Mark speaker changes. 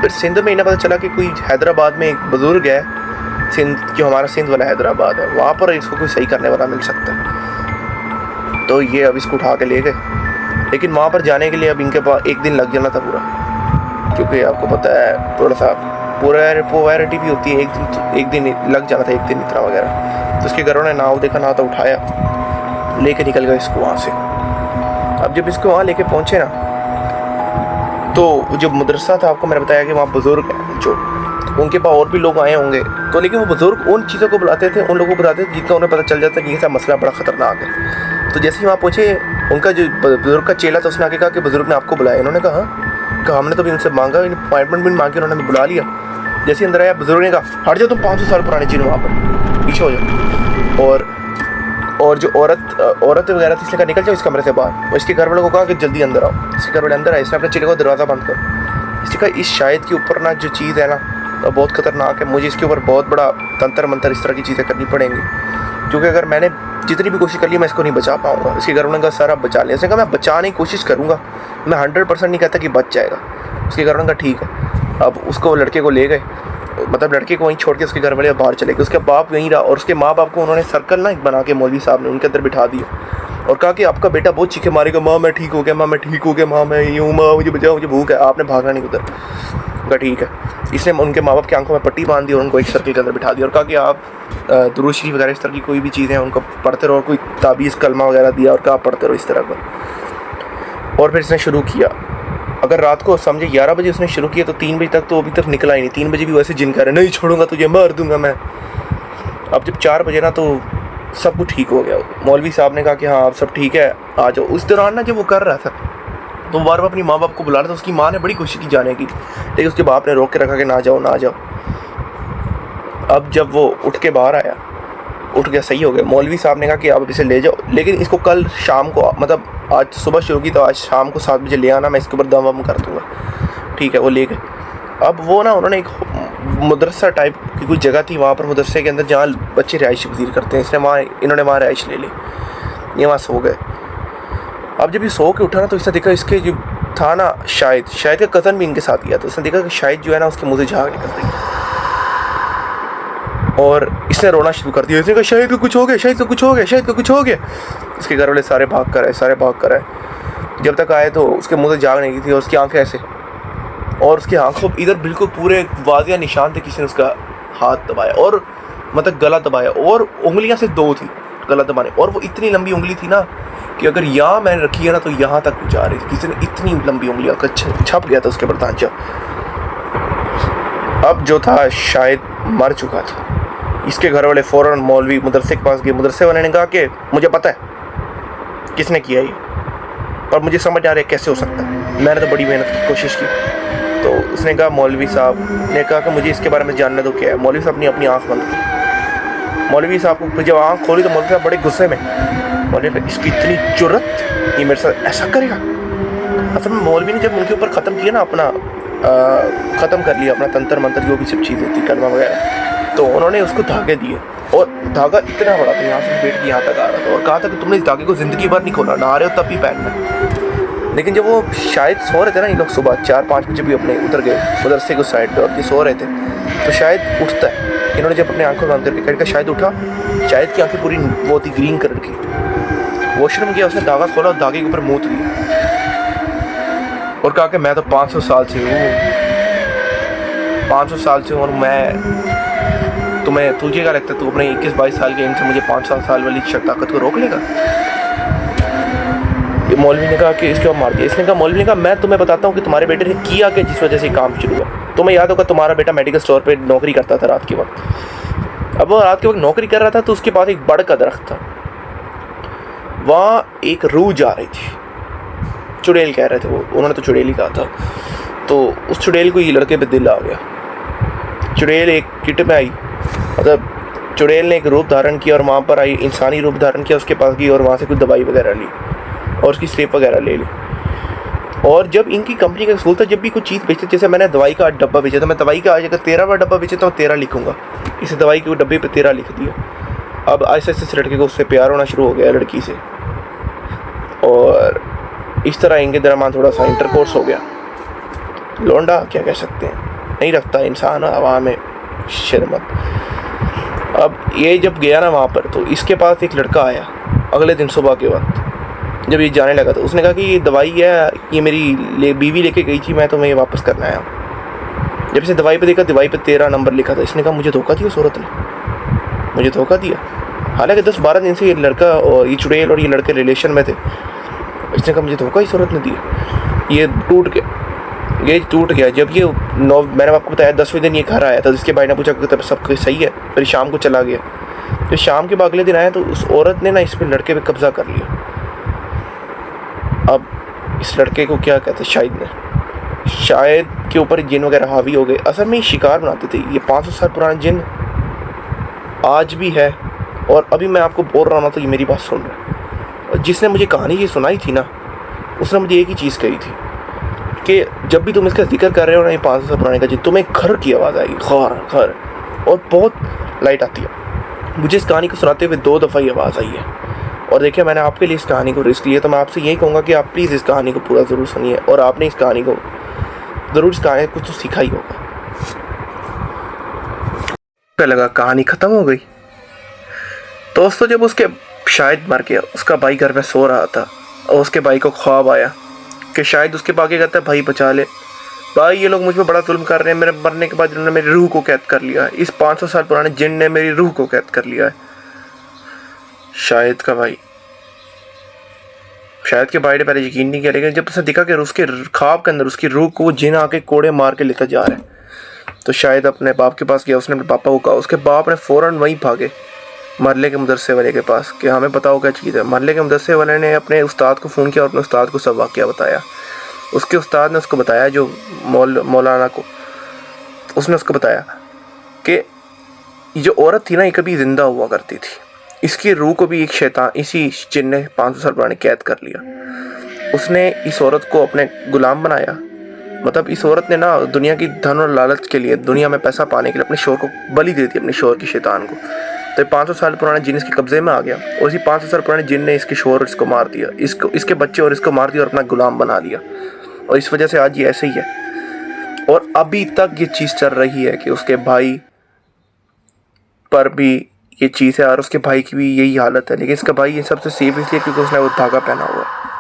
Speaker 1: फिर सिंध में इन्हें पता चला कि कोई हैदराबाद में एक बुज़ुर्ग है, सिंध जो हमारा सिंध वाला हैदराबाद है, वहाँ पर इसको कोई सही करने वाला मिल सकता है। तो ये अब इसको उठा के ले गए, लेकिन वहाँ पर जाने के लिए अब इनके पास एक दिन लग जाना था पूरा, क्योंकि आपको पता है थोड़ा सा पोलैरिटी भी होती है, एक दिन लग जाना था, एक दिन इतना वगैरह। तो उसके घरों ने नाव देखा, नाव तो उठाया, लेके निकल गए इसको वहाँ से। अब जब इसको वहाँ लेके पहुँचे ना, तो जो मदरसा था आपको मैंने बताया कि वहाँ बुज़ुर्ग हैं जो, उनके पास और भी लोग आए होंगे, तो लेकिन वो बुज़ुर्ग उन चीज़ों को बुलाते थे, उन लोगों को बुलाते थे जिनका उन्हें पता चल जाता है कि ये सब मसला बड़ा ख़तरनाक है। तो जैसे ही वहाँ पहुँचे, उनका जो बुज़ुर्ग का चेला था उसने आके कहा कि बुज़ुर्ग ने आपको बुलाया। इन्होंने कहा हमने तो भी उनसे मांगा, अपॉइंटमेंट भी मांगी, उन्होंने हमें बुला लिया। जैसे अंदर आया बुज़ुर्ग ने कहा हट जाओ तुम 500 साल पुराने चीज़, वहाँ पर पीछे हो जाओ। और जो औरत वगैरह थी, इसने कहा निकल जाओ इस कमरे से बाहर। और इसके घर वालों को कहा कि जल्दी अंदर आओ। इसके घर वाले अंदर आए, इसने अपने चेले को दरवाज़ा बंद करो। इसने कहा इस शायद के ऊपर ना जो चीज़ है ना तो बहुत ख़तरनाक है, मुझे इसके ऊपर बहुत बड़ा तंत्र मंत्र इस तरह की चीज़ें करनी पड़ेंगी, क्योंकि अगर मैंने जितनी भी कोशिश कर ली मैं इसको नहीं बचा पाऊँगा। इसके घर वालों ने कहा सर आप बचा लें। इसने कहा मैं बचाने की कोशिश करूँगा, मैं 100% नहीं कहता कि बच जाएगा। उसके घर वालों ने कहा ठीक है। अब उसको लड़के को ले गए, मतलब लड़के को वहीं छोड़ के उसके घर वाले बाहर चले गए। उसका बाप वहीं रहा और उसके माँ बाप को उन्होंने सर्कल ना एक बना के मौलवी साहब ने उनके अंदर बिठा दिया और कहा कि आपका बेटा बहुत चीखे मारेगा, माँ मैं ठीक हो गया, माँ मैं ठीक हो गया, माँ मैं यूँ, माँ मुझे बचाओ, मुझे भूख है, आपने भागना नहीं उधर। कहा ठीक है। इसने उनके माँ बाप की आंखों में पट्टी बांध दी और उनको एक सर्कल के अंदर बिठा दिया और कहा कि आप दुरूद शरीफ वगैरह इस तरह की कोई भी चीज़ें हैं उनको पढ़ते रहो, कोई ताबीज़ कलमा वगैरह दिया और कहा पढ़ते रहो इस तरह का। और फिर इसने शुरू किया, अगर रात को समझे 11 बजे उसने शुरू किया तो 3 बजे तक तो अभी तक निकला ही नहीं। 3 बजे भी वैसे जिन कह रहे नहीं छोड़ूंगा तुझे, मार दूंगा मैं। अब जब 4 बजे ना तो सब कुछ ठीक हो गया। मौलवी साहब ने कहा कि हाँ अब सब ठीक है आ जाओ। उस दौरान ना जब वो कर रहा था तो बार बार अपनी माँ बाप को बुला रहा था। उसकी माँ ने बड़ी कोशिश की जाने की, लेकिन उसके बाप ने रोक के रखा कि ना जाओ ना जाओ। अब जब वो उठ के बाहर आया, उठ गया, सही हो गया। मौलवी साहब ने कहा कि आप इसे ले जाओ, लेकिन इसको कल शाम को, मतलब आज सुबह शुरू की तो आज शाम को 7 बजे ले आना, मैं इसके ऊपर दम वम कर दूँगा। ठीक है, वो ले गए। अब वो ना उन्होंने एक मदरसा टाइप की कोई जगह थी वहाँ पर मदरसे के अंदर जहाँ बच्चे रिहाइश पजीर करते हैं, इन्होंने वहाँ रिहाइश ले ली। ये वहाँ सो गए। अब जब ये सो के उठा ना तो इसने देखा इसके जो था ना शायद का कज़न भी इनके साथ गया। तो उसने देखा कि शायद जो है ना उसके मुँह से झाग निकल रही है और इसने रोना शुरू कर दिया। इसने कहा शायद को कुछ हो गया, शायद को कुछ हो गया, शायद को कुछ हो गया। उसके घर वाले सारे भाग कर आए। जब तक आए तो उसके मुंह से झाग नहीं थी और उसकी आंखें ऐसे, और उसकी आंखों इधर बिल्कुल पूरे वाजिया निशान थे, किसी ने उसका हाथ दबाया और मतलब गला दबाया और उंगलियां से 2 थी गला दबाने, और वो इतनी लंबी उंगली थी ना कि अगर यहाँ मैंने रखी है ना तो यहाँ तक जा रही थी। किसी ने इतनी लंबी उंगलियां का छप गया था उसके ऊपर तांचा। अब जो था शायद मर चुका था। इसके घर वाले फ़ौरन मौलवी मदरसे के पास गए। मदरसे वाले ने कहा कि मुझे पता है किसने किया ये, और मुझे समझ आ रहा है कैसे हो सकता है, मैंने तो बड़ी मेहनत की कोशिश की। तो उसने कहा, मौलवी साहब ने कहा कि मुझे इसके बारे में जानने दो क्या है। मौलवी साहब ने अपनी आँख बंद की। मौलवी साहब को जब आँख खोली तो मौलवी साहब बड़े गुस्से में, मौलवी साहब इसकी इतनी जुर्रत, ये मेरे साथ ऐसा करेगा। असल में मौलवी ने जब उनके ऊपर ख़त्म किया ना अपना ख़त्म कर लिया अपना तंत्र मंत्र जो भी सब चीज़ें थी कलमा वगैरह, तो उन्होंने उसको धागे दिए और धागा इतना बड़ा था, यहाँ से पेट की यहाँ तक आ रहा था, और कहा था कि तुमने इस धागे को ज़िंदगी भर नहीं खोला, नहा रहे हो तब भी पहनना। लेकिन जब वो शायद सो रहे थे ना, ये लोग सुबह 4-5 बजे भी अपने उतर गए मदरसे को साइड पे और ये सो रहे थे, तो शायद उठता है। इन्होंने जब अपने आंखों बंद करके कहा शायद उठा, शायद की आंखें पूरी वो थी ग्रीन कलर की। वॉशरूम गया, उसने धागा खोला और धागे के ऊपर मूत दिया और कहा कि मैं तो 500 साल से हूँ, 500 साल से हूँ, और मैं तुम्हें, तुझे क्या लगता है तू अपने 21-22 साल के इनसे मुझे 500 साल वाली ताकत को रोक लेगा? ये मौलवी ने कहा कि इसके बाद मार दिया। इसने कहा, मौलवी ने कहा मैं तुम्हें बताता हूँ कि तुम्हारे बेटे ने किया कि जिस वजह से काम शुरू हुआ। तुम्हें याद होगा तुम्हारा बेटा मेडिकल स्टोर पे नौकरी करता था रात के वक्त। अब वो रात के वक्त नौकरी कर रहा था तो उसके पास एक बड़ का दरख्त था, वहाँ एक रूह जा रही थी, चुड़ैल कह रहे थे वो, उन्होंने तो चुड़ैल ही कहा था। तो उस चुड़ैल को ये लड़के पे दिल आ गया। चुड़ैल एक किट में आई, मतलब चुड़ैल ने एक रूप धारण किया और वहाँ पर आई, इंसानी रूप धारण किया, उसके पास गई और वहाँ से कुछ दवाई वगैरह ली और उसकी स्लिप वगैरह ले ली। और जब इनकी कंपनी का असूल था, जब भी कुछ चीज़ बेचते, जैसे मैंने दवाई का डब्बा बेचा था, मैं दवाई का आज अगर 13वां डब्बा बेचे तो 13 लिखूँगा, इस दवाई के डब्बे पे 13 लिख दिया। अब ऐसे ऐसे लड़के को उससे प्यार होना शुरू हो गया लड़की से, और इस तरह इनके दरमियान थोड़ा सा इंटरकोर्स हो गया। लौंडा क्या कह सकते हैं। नहीं रखता इंसान हवा में शर्मत। अब ये जब गया ना वहाँ पर, तो इसके पास एक लड़का आया अगले दिन सुबह के वक्त, जब ये जाने लगा। तो उसने कहा कि ये दवाई है, ये मेरी बीवी लेके गई थी, मैं तुम्हें ये वापस करना आया हूँ। जब इसे दवाई पे देखा, दवाई पे 13 नंबर लिखा था। इसने कहा मुझे धोखा दिया, उस औरत ने मुझे धोखा दिया। हालांकि 10-12 दिन से ये लड़का और ये चुड़ैल और ये लड़के रिलेशन में थे। इसने कहा मुझे धोखा इस औरत ने दिया। ये टूट गया। जब ये मैंने आपको बताया 10वें दिन ये घर आया था, जिसके भाई ने पूछा कि तब सब कुछ सही है, फिर शाम को चला गया। फिर शाम के अगले दिन आया तो उस औरत ने ना इस पे लड़के पे कब्जा कर लिया। अब इस लड़के को क्या कहते, शायद के ऊपर जिन वगैरह हावी हो गए। असल में शिकार बनाते थे। ये 500 साल पुराना जिन आज भी है। और अभी मैं आपको बोल रहा हूँ ना, तो ये मेरी बात सुन रहा है। और जिसने मुझे कहानी ये सुनाई थी ना, उसने मुझे एक ही चीज़ कही थी कि जब भी तुम इसका जिक्र कर रहे हो ना, ये 500 साल पुराने का जिन, तुम्हें घर की आवाज़ आएगी, घर, और बहुत लाइट आती है। मुझे इस कहानी को सुनाते हुए 2 दफ़ा ही आवाज़ आई है। और देखिए, मैंने आपके लिए इस कहानी को रिस्क लिया, तो मैं आपसे यही कहूँगा कि आप प्लीज़ इस कहानी को पूरा ज़रूर सुनिए। और आपने इस कहानी को ज़रूर, इस कहानी कुछ तो सीखा ही होगा। लगा कहानी ख़त्म हो गई। दोस्तों, जब उसके शायद मर गया, उसका भाई घर में सो रहा था और उसके भाई को ख्वाब आया कि शायद उसके बाकी कहता है भाई बचा ले, भाई ये लोग मुझ पर बड़ा जुल्म कर रहे हैं, मेरे मरने के बाद इन्होंने मेरी रूह को कैद कर लिया है, इस 500 साल पुराने जिन ने मेरी रूह को कैद कर लिया है। शायद का भाई, शायद के भाई ने पहले यकीन नहीं किया, लेकिन जब उसे दिखा कि उसके ख्वाब के अंदर उसकी रूह को वो जिन आके कोड़े मार के लेता जा रहा है, तो शायद अपने बाप के पास गया। उसने अपने पापा को कहा। उसके बाप ने फ़ौरन वहीं भागे मरले के मदरसे वाले के पास कि हमें बताओ क्या चीज़ है। मरले के मदरसे वाले ने अपने उस्ताद को फ़ोन किया और अपने उस्ताद को सब वाक़या बताया। उसके उस्ताद ने उसको बताया, जो मौलाना को, उसने उसको बताया कि ये जो औरत थी ना, ये कभी ज़िंदा हुआ करती थी। इसकी रूह को भी एक शैतान, इसी जिन ने 500 साल पुराने कैद कर लिया। उसने इस औरत को अपने गुलाम बनाया। मतलब इस औरत ने ना दुनिया की धन और लालच के लिए, दुनिया में पैसा पाने के लिए अपने शोर को बलि दे दी, अपने शोर की शैतान को। तो 500 साल पुराना जिन इसके कब्जे में आ गया और इसी 500 साल पुराने जिन ने इसके शोर और इसको मार दिया, इसके बच्चे और इसको मार दिया और अपना गुलाम बना लिया। और इस वजह से आज ये ऐसे ही है। और अभी तक ये चीज़ चल रही है कि उसके भाई पर भी ये चीज़ है और उसके भाई की भी यही हालत है। लेकिन इसका भाई ये सबसे सेफ इसलिए क्योंकि उसने वो धागा पहना हुआ है।